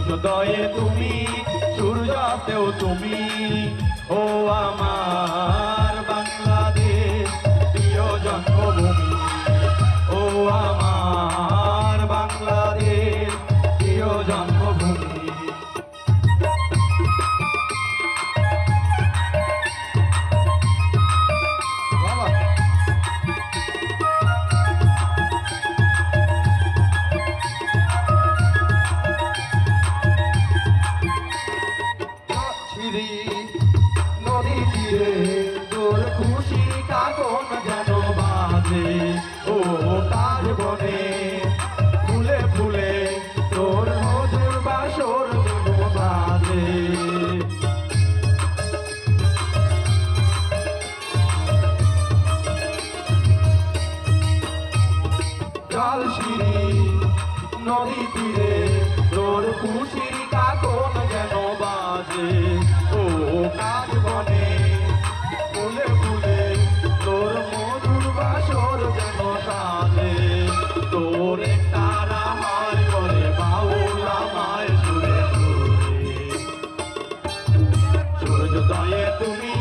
সূর্যোদয়ে তুমি, সূর্যাস্তেও তুমি। ও আমার বাংলাদেশ প্রিয় জন্মভূমি, ও আমার বাংলাদেশ প্রিয় জন্মভূমি। নদী তীরে তোর খুশি কাকন যেন বাজে, ও কার বনে ফুলে ফুলে তোর মধুর বাসর যেন বাজে। জলশিরি নদী তীরে তোর খুশির কাকন যেন বাজে, ও কার বনে ফুলে ফুলে তোর মধুর বাসর যেন সাজে। তোর তারা হার করে বাউলা মায় সুরে সুরে, সূর্যোদয়ে তুমি,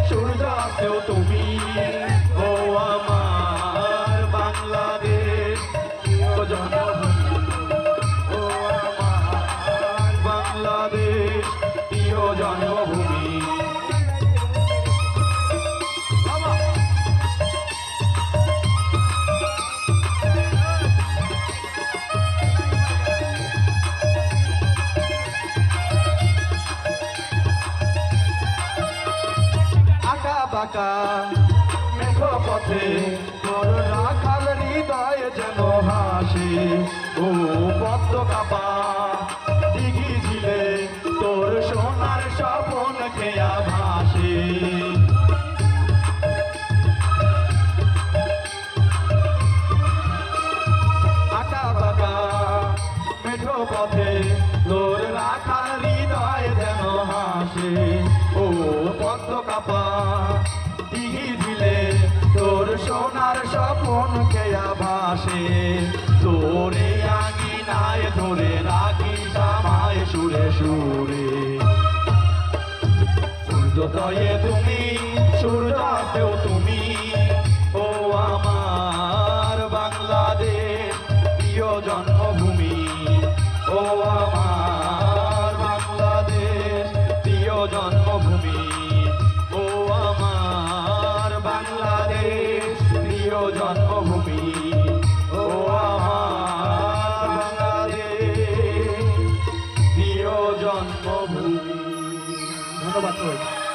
সূর্যাস্তেও তুমি। ও আমার বাংলাদেশ প্রিয় জন্মভূমি, ও আমার বাংলাদেশ প্রিয় জন্মভূমি। আঁকা বাঁকা মেঘ পথে তোর রাখাল হৃদয় যেন হাসি, ও পদ্ম কাপা দিঘি ঝিলে তোর সোনার স্বপন খেয়া ভাসি। আঁকা বাঁকা মেঘ পথে তোর রাখাল হৃদয় যেন হাসি, ও পদ্ম কাপা দিঘি ঝিলে তোর সোনার স্বপন খেয়া ভাসে। তোরে আঙিনায় ধরে রাখি সামায় সুরে সুরে, সূর্যোদয়ে তুমি, সূর্যাস্তেও তুমি। ও আমার বাংলাদেশ প্রিয় জন্মভূমি, ও আমার বাংলাদেশ প্রিয় জন্মভূমি, ও আমার বাংলাদেশ প্রিয় জন্মভূমি, ও আমার বাংলাদেশ প্রিয় জন্মভূমি। ধন্যবাদ।